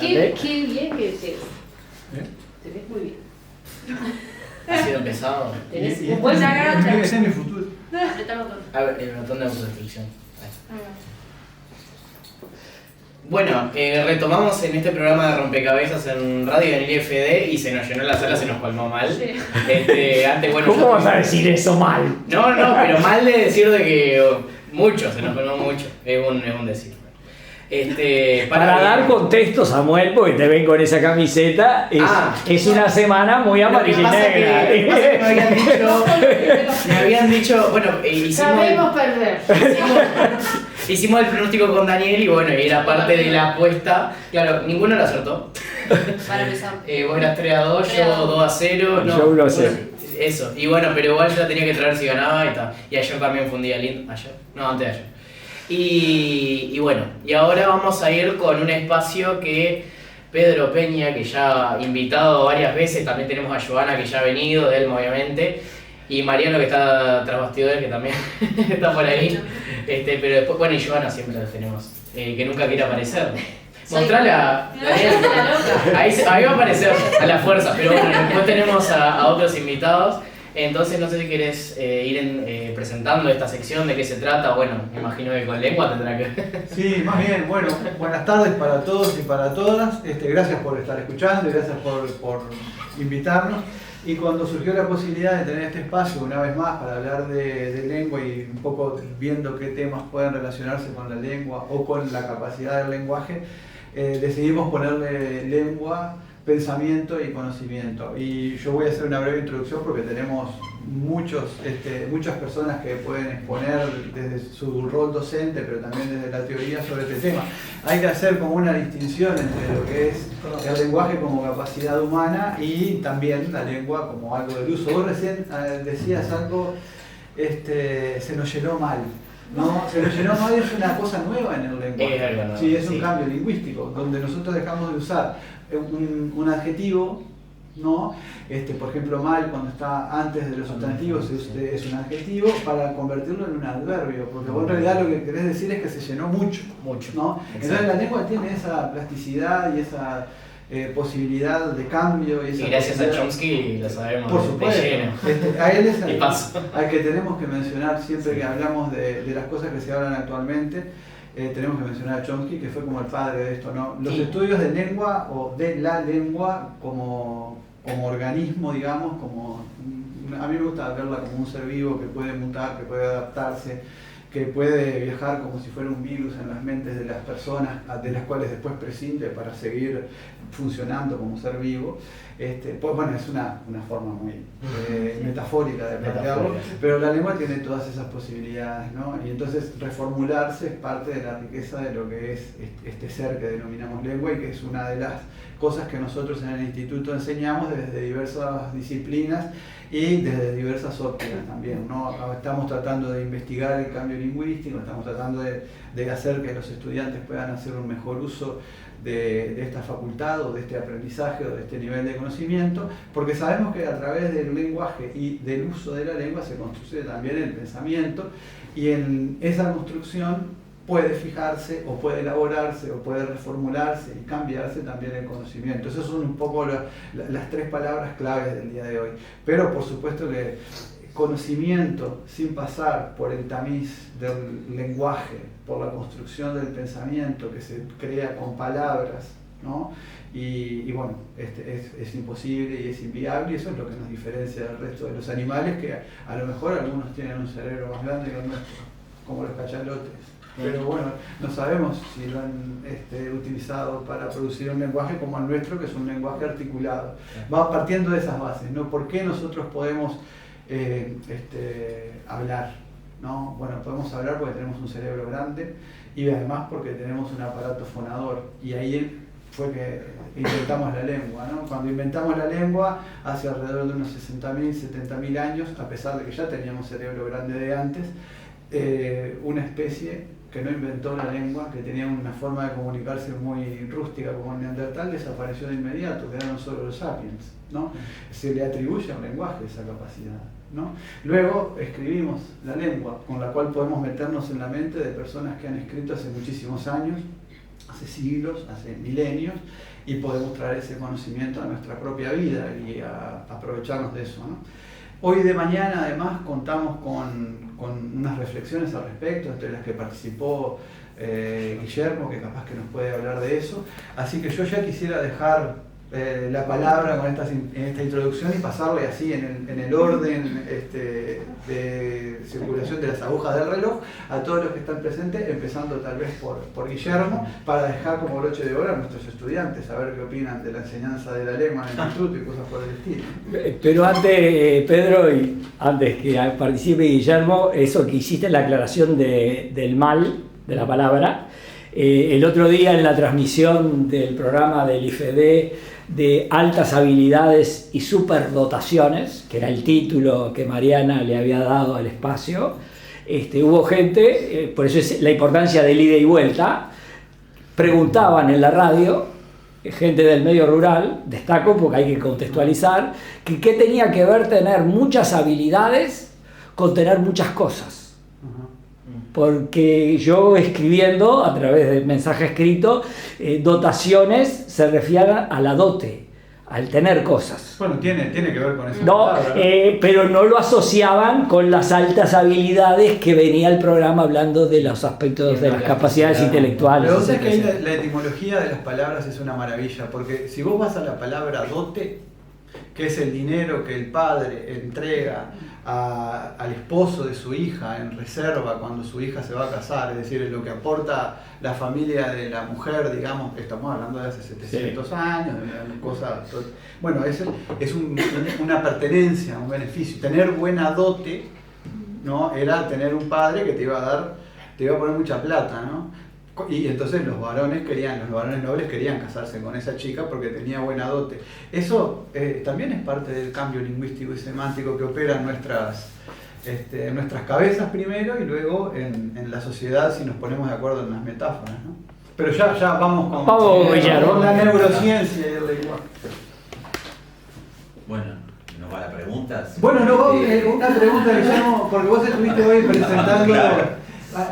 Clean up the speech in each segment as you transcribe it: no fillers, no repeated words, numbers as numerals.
¿Qué bien que te Te ves muy bien. ha sido pesado? Tenés Y un buen garganta. ese es mi futuro. Apretalo todo. A ver, el botón de autodestrucción. Bueno, retomamos en este programa de rompecabezas en Radio en el IFD y se nos llenó la sala, se nos colmó mal. Sí. Antes, bueno, ¿Cómo vas a decir eso mal? No, pero mal de decir de que mucho, se nos colmó mucho. Es un decir. Para dar contexto, Samuel, porque te ven con esa camiseta, es una semana muy amarilla y negra. Lo que pasa es que me habían dicho, bueno, Sabemos perder. hicimos el pronóstico con Daniel y bueno, y era parte de la apuesta. Claro, ninguno lo acertó. Para empezar. Vos eras 3-2, yo 2-0. No, Yo 1-0. Eso, y bueno, pero igual yo la tenía que traer si ganaba y tal. Y ayer también fue un día lindo. ¿Ayer? No, antes de ayer. Y bueno, y ahora vamos a ir con un espacio que Pedro Peña, que ya ha invitado varias veces, también tenemos a Joana, que ya ha venido, de Elmo obviamente, y Mariano, que está tras bastidores, que también está por ahí. Pero después, bueno, y Joana siempre la tenemos, que nunca quiere aparecer. Mostrala, ahí va a aparecer a la fuerza, pero bueno, después tenemos a otros invitados. Entonces no sé si querés ir presentando esta sección, de qué se trata. Bueno, me imagino que con lengua tendrá que... Sí, más bien, bueno, buenas tardes para todos y para todas. Gracias por estar escuchando y gracias por invitarnos. Y cuando surgió la posibilidad de tener este espacio una vez más para hablar de lengua y un poco viendo qué temas pueden relacionarse con la lengua o con la capacidad del lenguaje, decidimos ponerle lengua, pensamiento y conocimiento. Y yo voy a hacer una breve introducción porque tenemos muchas personas que pueden exponer desde su rol docente, pero también desde la teoría sobre este tema. Hay que hacer como una distinción entre lo que es el lenguaje como capacidad humana y también la lengua como algo del uso. Vos recién decías algo, se nos llenó mal. No, se nos llenó mal es una cosa nueva en el lenguaje. Sí, es un cambio lingüístico, donde nosotros dejamos de usar un adjetivo, ¿no? Por ejemplo, mal cuando está antes de los sustantivos es un adjetivo para convertirlo en un adverbio, porque vos en realidad lo que querés decir es que se llenó mucho, ¿no? Entonces la lengua tiene esa plasticidad y esa posibilidad de cambio. Y gracias a Chomsky lo sabemos. Por supuesto. A él es al que tenemos que mencionar siempre que hablamos de las cosas que se hablan actualmente. Tenemos que mencionar a Chomsky, que fue como el padre de esto, ¿no? Los estudios de lengua o de la lengua como organismo, digamos, a mí me gusta verla como un ser vivo que puede mutar, que puede adaptarse, que puede viajar como si fuera un virus en las mentes de las personas, de las cuales después prescinde para seguir funcionando como ser vivo. Pues bueno, es una forma muy metafórica de plantearlo, pero la lengua tiene todas esas posibilidades, ¿no? Y entonces reformularse es parte de la riqueza de lo que es este ser que denominamos lengua y que es una de las cosas que nosotros en el instituto enseñamos desde diversas disciplinas y desde diversas ópticas también, ¿no? Estamos tratando de investigar el cambio lingüístico, estamos tratando de hacer que los estudiantes puedan hacer un mejor uso de esta facultad o de este aprendizaje o de este nivel de conocimiento, porque sabemos que a través del lenguaje y del uso de la lengua se construye también el pensamiento, y en esa construcción puede fijarse o puede elaborarse o puede reformularse y cambiarse también el conocimiento. Esas son un poco las tres palabras claves del día de hoy. Pero por supuesto que conocimiento sin pasar por el tamiz del lenguaje, por la construcción del pensamiento que se crea con palabras, ¿no? Y bueno, es imposible y es inviable, y eso es lo que nos diferencia del resto de los animales, que a lo mejor algunos tienen un cerebro más grande que el nuestro, como los cachalotes. Pero bueno, no sabemos si lo han utilizado para producir un lenguaje como el nuestro, que es un lenguaje articulado. Va partiendo de esas bases, ¿no? ¿Por qué nosotros podemos hablar? ¿No? Bueno, podemos hablar porque tenemos un cerebro grande y además porque tenemos un aparato fonador. Y ahí fue que inventamos la lengua, ¿no? Cuando inventamos la lengua, hace alrededor de unos 60.000, 70.000 años, a pesar de que ya teníamos cerebro grande de antes, una especie que no inventó la lengua, que tenía una forma de comunicarse muy rústica como el Neandertal, desapareció de inmediato, quedaron solo los sapiens, ¿no? Se le atribuye a un lenguaje esa capacidad, ¿no? Luego escribimos la lengua, con la cual podemos meternos en la mente de personas que han escrito hace muchísimos años, hace siglos, hace milenios, y podemos traer ese conocimiento a nuestra propia vida y aprovecharnos de eso, ¿no? Hoy de mañana además contamos con unas reflexiones al respecto, entre las que participó Guillermo, que capaz que nos puede hablar de eso. Así que yo ya quisiera dejar la palabra con en esta introducción y pasarle así en el orden de circulación de las agujas del reloj a todos los que están presentes, empezando tal vez por Guillermo, para dejar como broche de oro a nuestros estudiantes, a ver qué opinan de la enseñanza de la lengua en el instituto y cosas por el estilo. Pero antes, Pedro, y antes que participe Guillermo, eso que hiciste la aclaración del mal, de la palabra, el otro día en la transmisión del programa del IFED de altas habilidades y superdotaciones, que era el título que Mariana le había dado al espacio, hubo gente, por eso es la importancia del ida y vuelta, preguntaban en la radio, gente del medio rural, destaco porque hay que contextualizar, que qué tenía que ver tener muchas habilidades con tener muchas cosas. Porque yo escribiendo, a través del mensaje escrito, dotaciones se refieren a la dote, al tener cosas. Bueno, tiene que ver con eso. No, pero no lo asociaban con las altas habilidades que venía el programa hablando de los aspectos de las capacidades intelectuales. Pero vos sabés que la etimología de las palabras es una maravilla, porque si vos vas a la palabra dote, que es el dinero que el padre entrega al esposo de su hija en reserva cuando su hija se va a casar, es decir, es lo que aporta la familia de la mujer, digamos, estamos hablando de hace 700 años, de cosas, bueno, es una pertenencia, un beneficio. Tener buena dote, ¿no? Era tener un padre que te iba a poner mucha plata, ¿no? Y entonces los varones nobles querían casarse con esa chica porque tenía buena dote. Eso también es parte del cambio lingüístico y semántico que opera en nuestras cabezas primero y luego en la sociedad si nos ponemos de acuerdo en las metáforas, ¿no? Pero ya vamos con la neurociencia y el lenguaje. Bueno, ¿nos va la pregunta? Bueno, una pregunta, Guillermo, porque vos estuviste hoy presentando... Claro.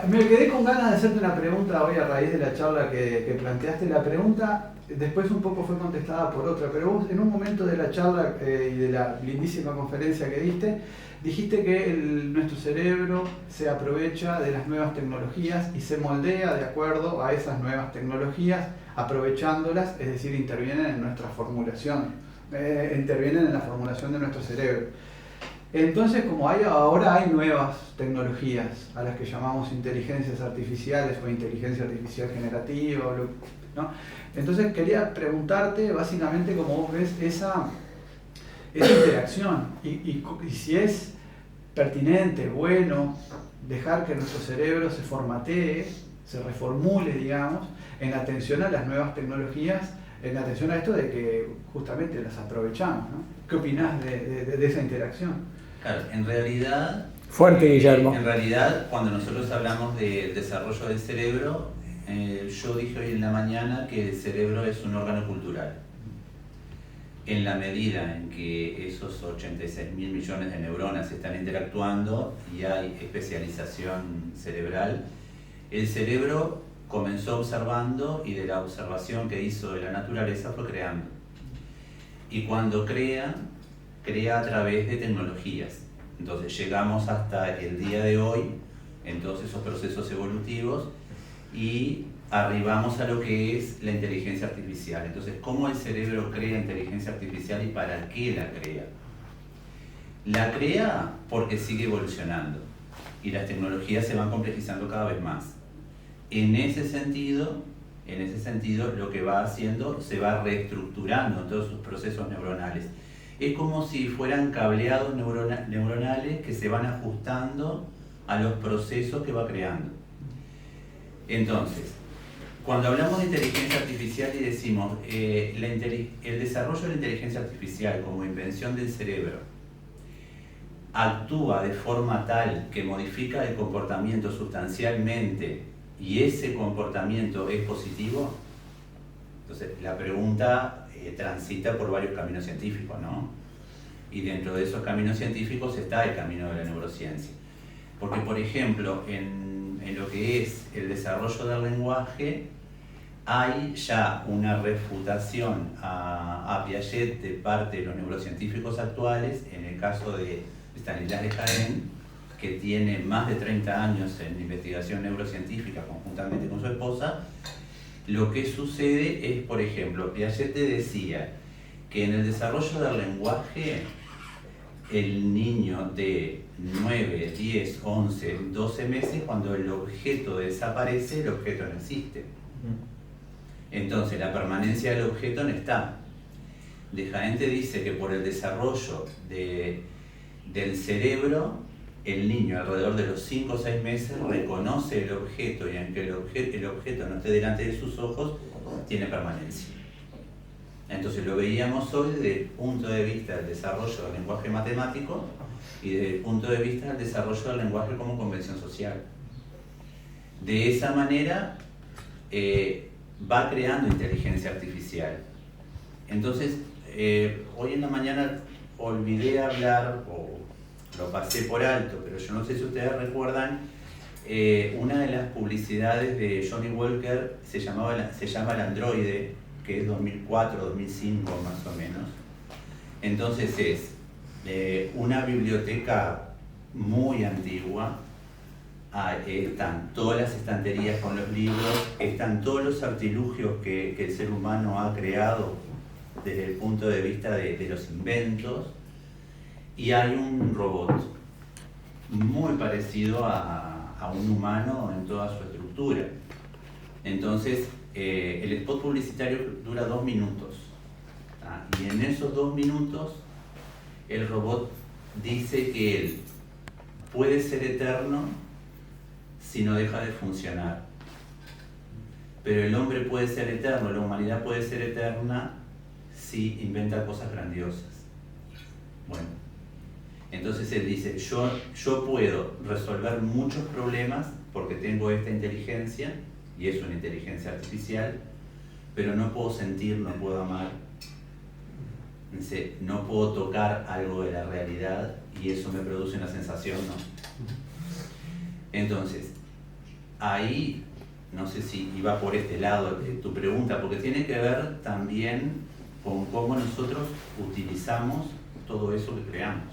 Me quedé con ganas de hacerte una pregunta hoy a raíz de la charla que planteaste. La pregunta después un poco fue contestada por otra, pero vos en un momento de la charla y de la lindísima conferencia que diste, dijiste que nuestro cerebro se aprovecha de las nuevas tecnologías y se moldea de acuerdo a esas nuevas tecnologías, aprovechándolas, es decir, intervienen en nuestra formulación, intervienen en la formulación de nuestro cerebro. Entonces, como ahora hay nuevas tecnologías a las que llamamos inteligencias artificiales o inteligencia artificial generativa, ¿no? Entonces quería preguntarte básicamente cómo vos ves esa interacción y si es pertinente, bueno, dejar que nuestro cerebro se formatee, se reformule, digamos, en atención a las nuevas tecnologías, en atención a esto de que justamente las aprovechamos, ¿no? ¿Qué opinás de esa interacción? Claro, en realidad... Fuerte, Guillermo. En realidad, cuando nosotros hablamos de desarrollo del cerebro, yo dije hoy en la mañana que el cerebro es un órgano cultural. En la medida en que esos 86.000 millones de neuronas están interactuando y hay especialización cerebral, el cerebro comenzó observando y de la observación que hizo de la naturaleza fue creando. Y cuando crea a través de tecnologías. Entonces llegamos hasta el día de hoy en todos esos procesos evolutivos y arribamos a lo que es la inteligencia artificial. Entonces, ¿cómo el cerebro crea inteligencia artificial y para qué la crea? La crea porque sigue evolucionando y las tecnologías se van complejizando cada vez más. En ese sentido, lo que va haciendo, se va reestructurando en todos sus procesos neuronales. Es como si fueran cableados neuronales que se van ajustando a los procesos que va creando. Entonces, cuando hablamos de inteligencia artificial y decimos el desarrollo de la inteligencia artificial como invención del cerebro actúa de forma tal que modifica el comportamiento sustancialmente y ese comportamiento es positivo, entonces la pregunta transita por varios caminos científicos, ¿no? Y dentro de esos caminos científicos está el camino de la neurociencia. Porque, por ejemplo, en lo que es el desarrollo del lenguaje, hay ya una refutación a Piaget de parte de los neurocientíficos actuales, en el caso de Stanislas Dehaene, que tiene más de 30 años en investigación neurocientífica conjuntamente con su esposa. Lo que sucede es, por ejemplo, Piaget decía que en el desarrollo del lenguaje, el niño de 9, 10, 11, 12 meses, cuando el objeto desaparece, el objeto no existe. Entonces, la permanencia del objeto no está. Dehaene dice que por el desarrollo del cerebro, el niño alrededor de los 5 o 6 meses reconoce el objeto, y aunque el objeto no esté delante de sus ojos, tiene permanencia. Entonces lo veíamos hoy desde el punto de vista del desarrollo del lenguaje matemático y desde el punto de vista del desarrollo del lenguaje como convención social. De esa manera va creando inteligencia artificial. Entonces, hoy en la mañana olvidé hablar, o lo pasé por alto, pero yo no sé si ustedes recuerdan, una de las publicidades de Johnny Walker se llama El Androide, que es 2004, 2005 más o menos. Entonces es una biblioteca muy antigua, están todas las estanterías con los libros, están todos los artilugios que el ser humano ha creado desde el punto de vista de los inventos, y hay un robot muy parecido a un humano en toda su estructura. Entonces, el spot publicitario dura 2 minutos, y en esos 2 minutos el robot dice que él puede ser eterno si no deja de funcionar, pero el hombre puede ser eterno, la humanidad puede ser eterna si inventa cosas grandiosas. Bueno, entonces él dice, yo puedo resolver muchos problemas porque tengo esta inteligencia, y es una inteligencia artificial, pero no puedo sentir, no puedo amar, no puedo tocar algo de la realidad, y eso me produce una sensación, ¿no? Entonces, ahí, no sé si iba por este lado tu pregunta, porque tiene que ver también con cómo nosotros utilizamos todo eso que creamos.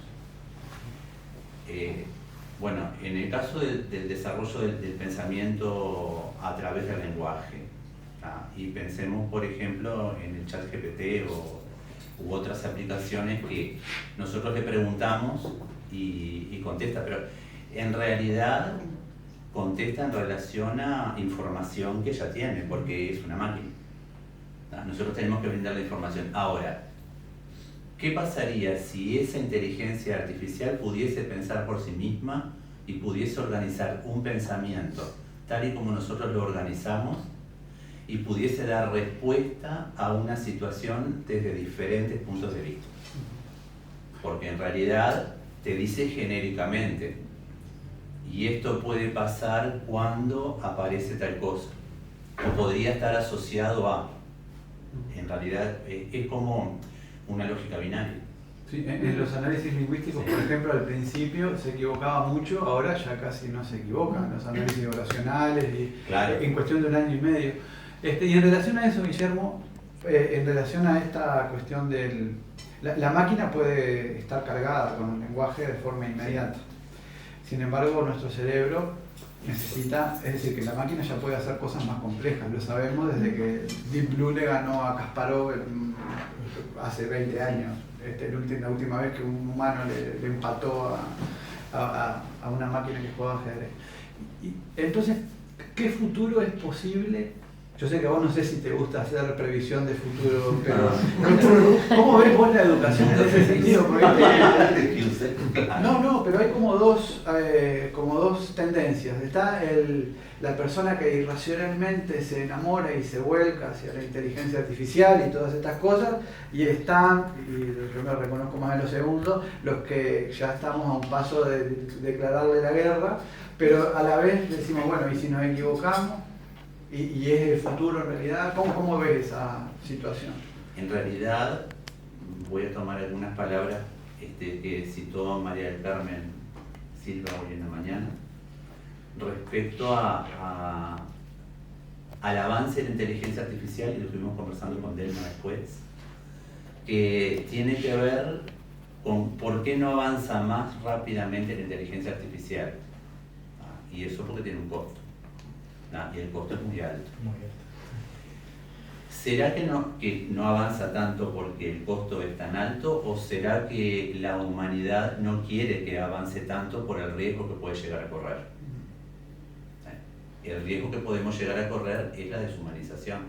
Bueno, en el caso del desarrollo del pensamiento a través del lenguaje, y pensemos por ejemplo en el ChatGPT u otras aplicaciones que nosotros le preguntamos y contesta, pero en realidad contesta en relación a información que ya tiene, porque es una máquina. Nosotros tenemos que brindar la información. Ahora, ¿qué pasaría si esa inteligencia artificial pudiese pensar por sí misma y pudiese organizar un pensamiento tal y como nosotros lo organizamos y pudiese dar respuesta a una situación desde diferentes puntos de vista? Porque en realidad te dice genéricamente, y esto puede pasar cuando aparece tal cosa, o podría estar asociado a. En realidad es como una lógica binaria. Sí, en los análisis lingüísticos, por ejemplo, al principio se equivocaba mucho, ahora ya casi no se equivocan los análisis oracionales, y Claro. en cuestión de 1 año y medio. Y en relación a eso, Guillermo, en relación a esta cuestión del... La máquina puede estar cargada con el lenguaje de forma inmediata. Sin embargo, nuestro cerebro necesita, es decir, que la máquina ya puede hacer cosas más complejas. Lo sabemos desde que Deep Blue le ganó a Kasparov hace 20 años. La última vez que un humano le empató a una máquina que jugaba ajedrez. Entonces, ¿qué futuro es posible? Yo sé que a vos no sé si te gusta hacer previsión de futuro, pero ¿cómo ves vos la educación en ese sentido? Porque no, pero hay como dos tendencias. Está la persona que irracionalmente se enamora y se vuelca hacia la inteligencia artificial y todas estas cosas, y están, y yo me reconozco más en lo segundo, los que ya estamos a un paso de declararle la guerra, pero a la vez decimos, bueno, ¿y si nos equivocamos? ¿Y es el futuro en realidad? ¿Cómo ves esa situación? En realidad, voy a tomar algunas palabras que citó María del Carmen Silva hoy en la mañana, respecto a al avance de la inteligencia artificial, y lo estuvimos conversando con Delma después, que tiene que ver con por qué no avanza más rápidamente la inteligencia artificial. Y eso porque tiene un costo. Y el costo es muy alto. ¿Será que no avanza tanto porque el costo es tan alto, o será que la humanidad no quiere que avance tanto por el riesgo que puede llegar a correr? El riesgo que podemos llegar a correr es la deshumanización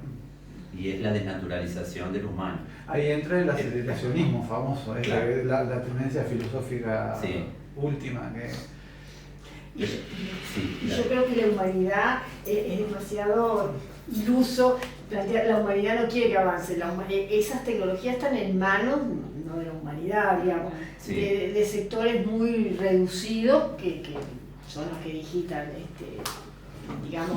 y es la desnaturalización del humano. Ahí entra el aceleracionismo famoso, claro. la tendencia filosófica sí. última que... Y yo creo que la humanidad es demasiado iluso plantear, la humanidad no quiere que avance, esas tecnologías están en manos, no de la humanidad, digamos, sí. de sectores muy reducidos que son los que digitan, digamos,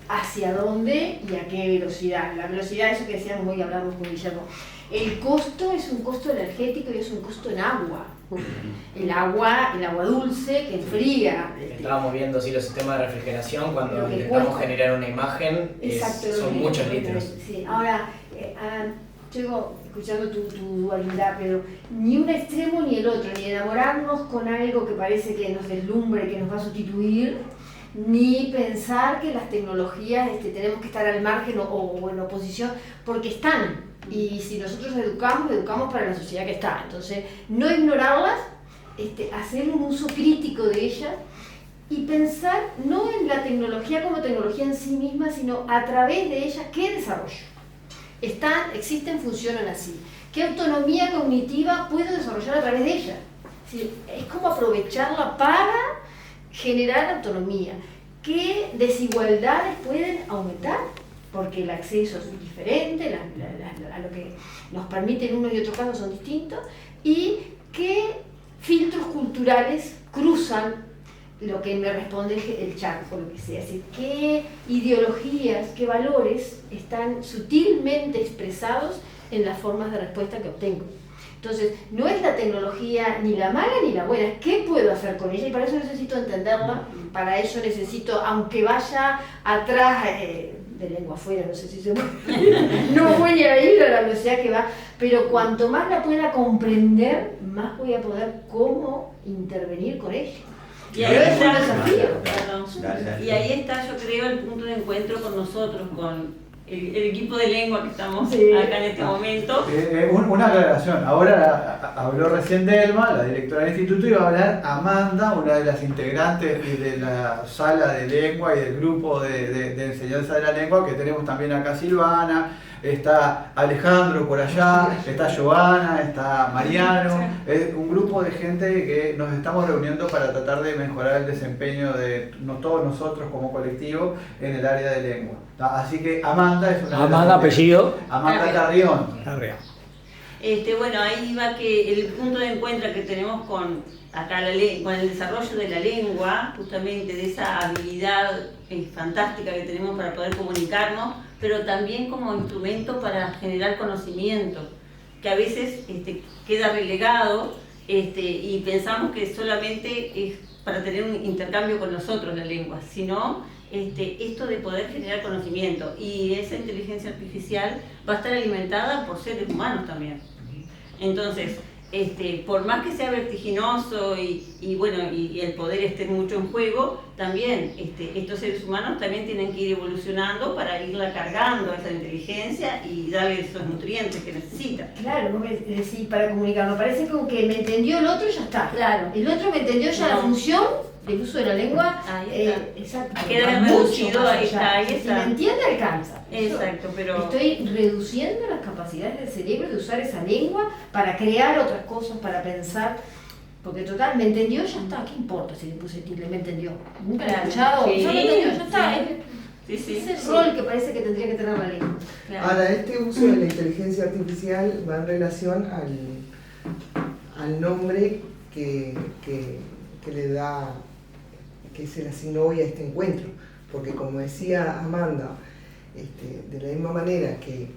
hacia dónde y a qué velocidad. La velocidad, eso que decíamos hoy, hablamos con Guillermo, el costo es un costo energético y es un costo en agua. El agua dulce que enfría. Estábamos viendo los sistemas de refrigeración cuando que intentamos cuesta. generar una imagen, son muchos litros. Sí. Ahora, yo escuchando tu dualidad, pero ni un extremo ni el otro, ni enamorarnos con algo que parece que nos deslumbre, que nos va a sustituir, ni pensar que las tecnologías tenemos que estar al margen o en oposición, porque están. Y si nosotros educamos para la sociedad que está. Entonces, no ignorarlas, hacer un uso crítico de ellas y pensar no en la tecnología como tecnología en sí misma, sino a través de ellas qué desarrollo. Existen, funcionan así. ¿Qué autonomía cognitiva puedo desarrollar a través de ella? Es como aprovecharla para generar autonomía. ¿Qué desigualdades pueden aumentar? Porque el acceso es diferente, a lo que nos permiten unos y otros casos son distintos, y qué filtros culturales cruzan lo que me responde el chat o lo que sea, es decir, qué ideologías, qué valores están sutilmente expresados en las formas de respuesta que obtengo. Entonces, no es la tecnología ni la mala ni la buena, ¿qué puedo hacer con ella? Y para eso necesito entenderla, para eso necesito, aunque vaya atrás de lengua afuera, no sé si se puede, no voy a ir a la velocidad que va, pero cuanto más la pueda comprender, más voy a poder cómo intervenir con ella. Y ahí es está, un desafío. Y ahí está, yo creo, el punto de encuentro con nosotros, con el equipo de lengua que estamos acá en este momento. Una aclaración, ahora habló recién Delma, la directora del instituto, y va a hablar Amanda, una de las integrantes de la sala de lengua y del grupo de enseñanza de la lengua, que tenemos también acá Silvana, está Alejandro por allá, está Giovanna, está Mariano, es un grupo de gente que nos estamos reuniendo para tratar de mejorar el desempeño de todos nosotros como colectivo en el área de lengua. Así que Amanda es una Amanda, apellido. Amanda Carrión. Bueno, ahí va que el punto de encuentro que tenemos con el desarrollo de la lengua, justamente de esa habilidad fantástica que tenemos para poder comunicarnos, pero también como instrumento para generar conocimiento, que a veces queda relegado y pensamos que solamente es para tener un intercambio con nosotros la lengua, sino esto de poder generar conocimiento, y esa inteligencia artificial va a estar alimentada por seres humanos también. Entonces, por más que sea vertiginoso y el poder esté mucho en juego, también estos seres humanos también tienen que ir evolucionando para irla cargando esa inteligencia y darle esos nutrientes que necesita. Claro, sí, para comunicarnos. Parece como que me entendió el otro y ya está. Claro. El otro me entendió ya la función del uso de la lengua. Ahí está. Exacto. Queda Mucho reducido, más ahí allá. está. Si me entiende, alcanza. Exacto, pero... Estoy reduciendo las capacidades del cerebro de usar esa lengua para crear otras cosas, para pensar. Porque total, me entendió, ya está. ¿Qué importa si le puse tilde? Me entendió. Nunca lo he escuchado. Sí, Ya me entendió, ya está. Sí. Es el rol que parece que tendría que tener la lengua. Claro. Ahora, este uso de la inteligencia artificial va en relación al nombre que le da, que se le asignó hoy a este encuentro. Porque como decía Amanda, de la misma manera que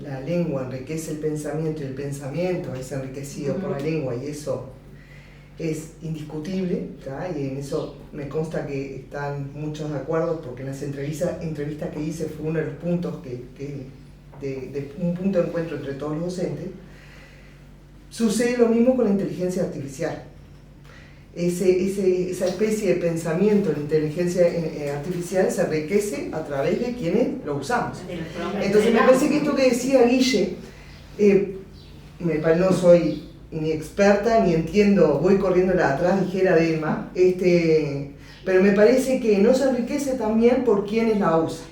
la lengua enriquece el pensamiento y el pensamiento es enriquecido por la lengua, y eso es indiscutible, ¿tá? Y en eso me consta que están muchos de acuerdo, porque en las entrevistas que hice fue uno de los puntos de un punto de encuentro entre todos los docentes. Sucede lo mismo con la inteligencia artificial. Esa especie de pensamiento de la inteligencia artificial se enriquece a través de quienes lo usamos. Entonces me parece que esto que decía Guille, no soy ni experta ni entiendo, voy corriendo atrás, dijera Delma, pero me parece que no se enriquece también por quienes la usan.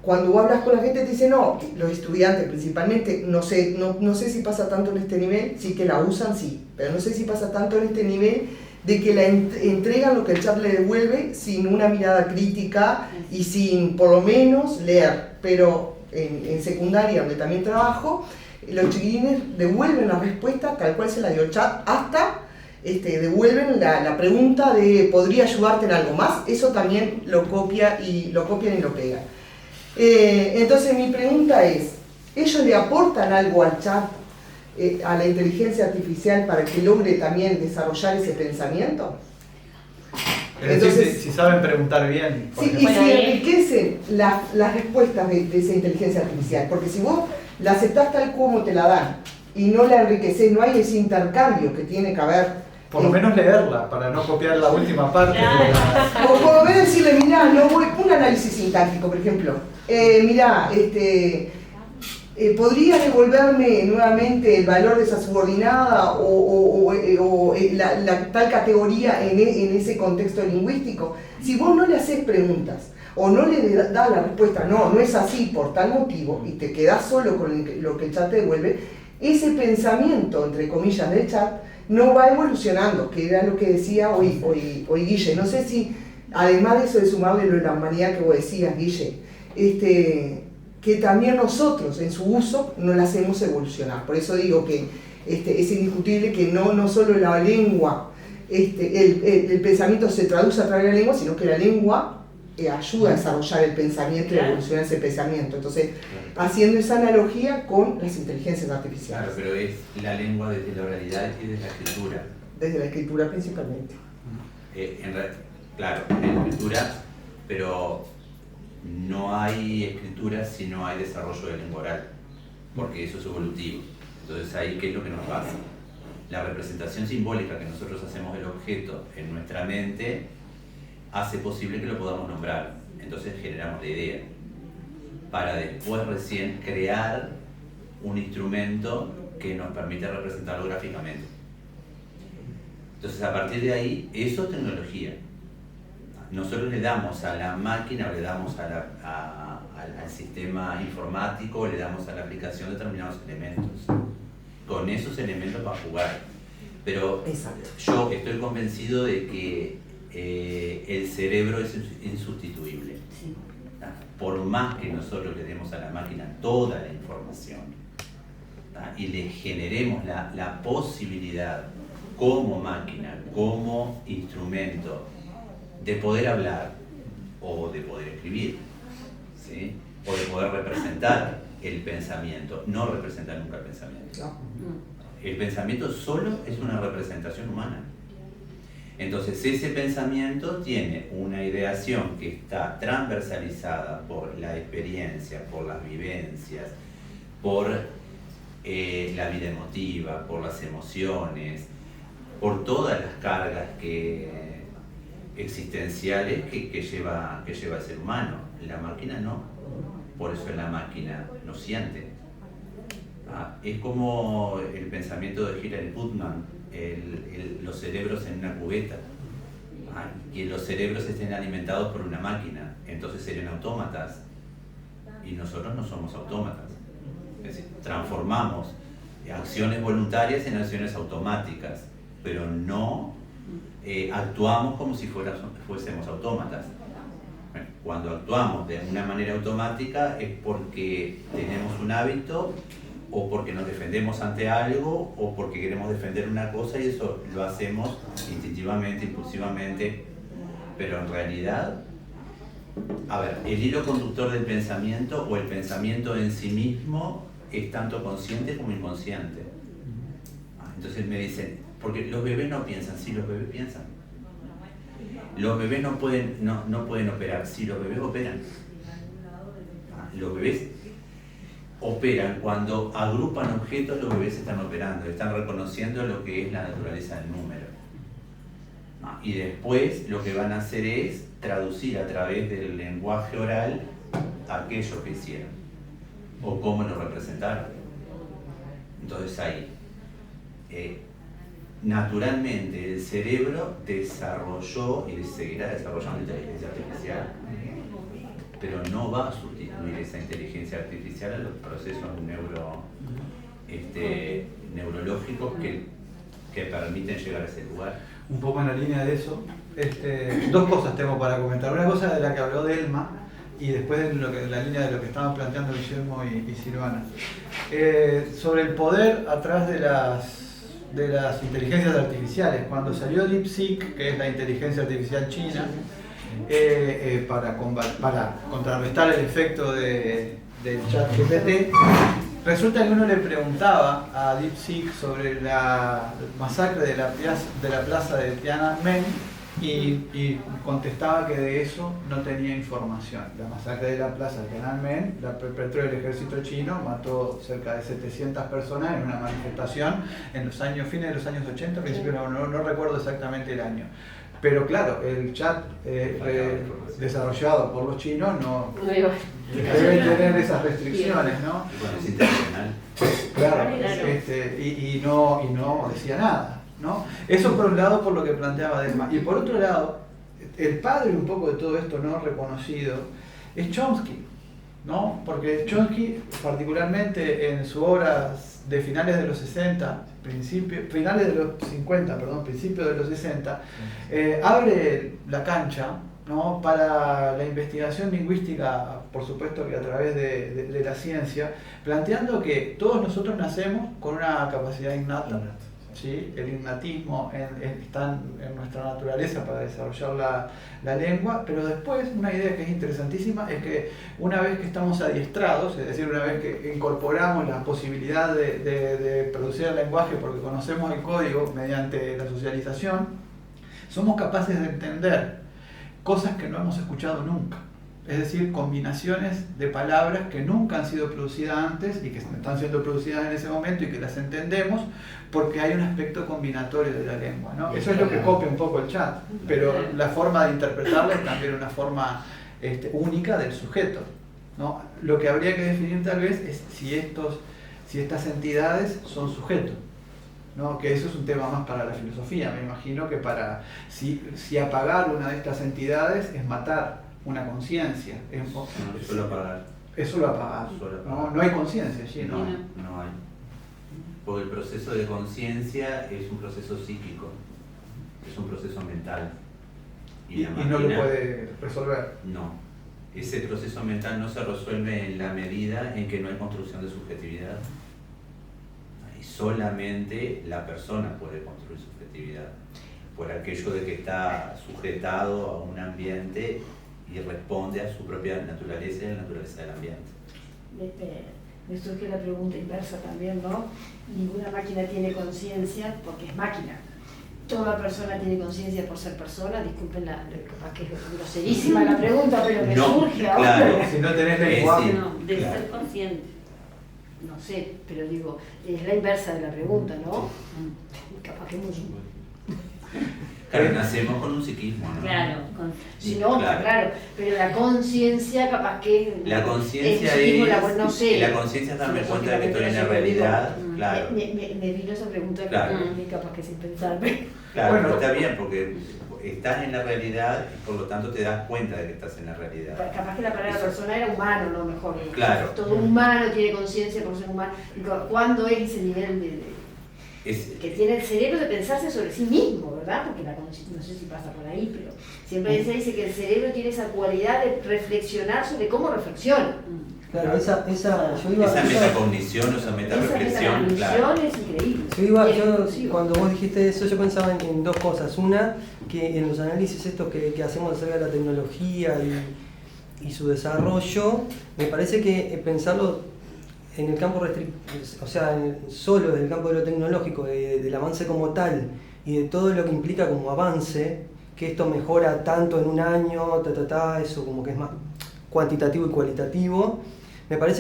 Cuando vos hablas con la gente te dicen, no, los estudiantes principalmente, no sé si pasa tanto en este nivel, sí que la usan, sí, pero no sé si pasa tanto en este nivel de que la entregan lo que el chat le devuelve sin una mirada crítica y sin por lo menos leer. Pero en secundaria, donde también trabajo, los chiquilines devuelven la respuesta tal cual se la dio el chat, hasta devuelven la pregunta de ¿podría ayudarte en algo más? Eso también lo copian y lo pegan. Entonces mi pregunta es, ¿ellos le aportan algo al chat, a la inteligencia artificial para que logre también desarrollar ese pensamiento? Entonces, si saben preguntar bien. Sí, y si enriquecen las respuestas de esa inteligencia artificial, porque si vos la aceptás tal como te la dan y no la enriquecés, no hay ese intercambio que tiene que haber. Por lo menos leerla, para no copiar la última parte. O por lo menos decirle, mirá, un análisis sintáctico, por ejemplo. Mirá, ¿podría devolverme nuevamente el valor de esa subordinada o la tal categoría en ese contexto lingüístico? Si vos no le haces preguntas o no le das la respuesta, no es así por tal motivo, y te quedás solo con lo que el chat te devuelve, ese pensamiento, entre comillas, del chat no va evolucionando, que era lo que decía hoy Guille. No sé si, además de eso de sumarle lo de la humanidad que vos decías, Guille, que también nosotros en su uso no la hacemos evolucionar. Por eso digo que es indiscutible que no solo la lengua, el pensamiento se traduce a través de la lengua, sino que la lengua ayuda a desarrollar el pensamiento y a evolucionar ese pensamiento. Entonces, haciendo esa analogía con las inteligencias artificiales. Claro, pero es la lengua desde la oralidad y desde la escritura. Desde la escritura principalmente. Claro, en la escritura, pero no hay escritura si no hay desarrollo de lengua oral, porque eso es evolutivo. Entonces ahí, ¿qué es lo que nos pasa? La representación simbólica que nosotros hacemos del objeto en nuestra mente hace posible que lo podamos nombrar. Entonces generamos la idea, para después recién crear un instrumento que nos permite representarlo gráficamente. Entonces a partir de ahí, eso es tecnología. Nosotros le damos a la máquina, o le damos al sistema informático, le damos a la aplicación determinados elementos. Con esos elementos va a jugar. Pero yo estoy convencido de que el cerebro es insustituible. Sí. Por más que nosotros le demos a la máquina toda la información y le generemos la posibilidad como máquina, como instrumento, de poder hablar o de poder escribir, ¿sí? O de poder representar el pensamiento, no representar nunca el pensamiento. El pensamiento solo es una representación humana. Entonces ese pensamiento tiene una ideación que está transversalizada por la experiencia, por las vivencias, por la vida emotiva, por las emociones, por todas las cargas existenciales que lleva el ser humano. La máquina no, por eso la máquina no siente. Es como el pensamiento de Hilary Putnam, los cerebros en una cubeta, que los cerebros estén alimentados por una máquina, entonces serían autómatas, y nosotros no somos autómatas. Es decir, transformamos acciones voluntarias en acciones automáticas, pero no actuamos como si fuésemos autómatas. Cuando actuamos de una manera automática es porque tenemos un hábito, o porque nos defendemos ante algo, o porque queremos defender una cosa, y eso lo hacemos instintivamente, impulsivamente, pero en realidad, el hilo conductor del pensamiento, o el pensamiento en sí mismo, es tanto consciente como inconsciente. Entonces me dicen, porque los bebés no piensan, sí, los bebés piensan. Los bebés no pueden operar, sí, los bebés operan. Los bebés operan cuando agrupan objetos, los bebés están operando, están reconociendo lo que es la naturaleza del número. Y después lo que van a hacer es traducir a través del lenguaje oral aquello que hicieron o cómo lo representaron. Entonces ahí, naturalmente el cerebro desarrolló y seguirá desarrollando inteligencia artificial, pero no va a sustituir esa inteligencia artificial a los procesos neurológicos que permiten llegar a ese lugar. Un poco en la línea de eso, dos cosas tengo para comentar. Una cosa de la que habló Delma y después en la línea de lo que estaban planteando Guillermo y Silvana. Sobre el poder atrás de las inteligencias artificiales. Cuando salió DeepSeek, que es la inteligencia artificial china, para contrarrestar el efecto del ChatGPT, resulta que uno le preguntaba a DeepSeek sobre la masacre de la plaza de Tiananmen y contestaba que de eso no tenía información. La masacre de la plaza de Tiananmen la perpetró el ejército chino, mató cerca de 700 personas en una manifestación en los fines de los años 80, principios, no recuerdo exactamente el año. Pero claro, el chat desarrollado por los chinos no debe tener esas restricciones, ¿no? Bueno, es internacional. Claro, y no decía nada, ¿no? Eso por un lado, por lo que planteaba Delma. Y por otro lado, el padre un poco de todo esto no reconocido es Chomsky, ¿no? Porque Chomsky, particularmente en sus obras de finales de los 60, finales de los 50, perdón, principios de los 60, abre la cancha, ¿no?, para la investigación lingüística, por supuesto que a través de la ciencia, planteando que todos nosotros nacemos con una capacidad innata, ¿sí? El innatismo está en nuestra naturaleza para desarrollar la lengua, pero después una idea que es interesantísima es que una vez que estamos adiestrados, es decir, una vez que incorporamos la posibilidad de producir el lenguaje porque conocemos el código mediante la socialización, somos capaces de entender cosas que no hemos escuchado nunca. Es decir, combinaciones de palabras que nunca han sido producidas antes y que están siendo producidas en ese momento y que las entendemos porque hay un aspecto combinatorio de la lengua, ¿no? Eso es lo que copia un poco el chat, pero la forma de interpretarla es también una forma única del sujeto, ¿no? Lo que habría que definir tal vez es si estas entidades son sujetos, ¿no? Que eso es un tema más para la filosofía. Me imagino que si apagar una de estas entidades es matar una conciencia. Solo apagar. Es solo apagar. No hay conciencia allí, ¿no? No hay. Porque el proceso de conciencia es un proceso psíquico, es un proceso mental. Y no lo puede resolver. No. Ese proceso mental no se resuelve en la medida en que no hay construcción de subjetividad. Y solamente la persona puede construir subjetividad, por aquello de que está sujetado a un ambiente y responde a su propia naturaleza y a la naturaleza del ambiente. Me surge la pregunta inversa también, ¿no? Ninguna máquina tiene conciencia porque es máquina. Toda persona tiene conciencia por ser persona. Disculpen, capaz que es groserísima la pregunta, pero me surge ahora. Claro. Si no tenés lenguaje. No, de ser consciente. No sé, pero digo, es la inversa de la pregunta, ¿no? Capaz que mucho. Claro, nacemos con un psiquismo, ¿no? Claro. Si no, claro, pero la conciencia capaz que... La conciencia no sé. La conciencia es darme cuenta de que estoy en la realidad, claro. Me vino esa pregunta claro. capaz que sin pensar. Claro, bueno, está bien porque estás en la realidad y por lo tanto te das cuenta de que estás en la realidad. Capaz que la palabra persona era humano, ¿no? Mejor. Claro. Todo humano tiene conciencia por ser humano. ¿Cuándo es ese nivel que tiene el cerebro de pensarse sobre sí mismo, ¿verdad? Porque no sé si pasa por ahí, pero siempre se dice que el cerebro tiene esa cualidad de reflexionar sobre cómo reflexiona. Claro, esa metacognición o esa metareflexión, claro. Es increíble. Cuando vos dijiste eso, yo pensaba en dos cosas. Una, que en los análisis estos que hacemos acerca de la tecnología y su desarrollo, me parece que pensarlo en el campo o sea, solo desde el campo de lo tecnológico, del avance como tal y de todo lo que implica como avance, que esto mejora tanto en un año, eso como que es más cuantitativo y cualitativo, me parece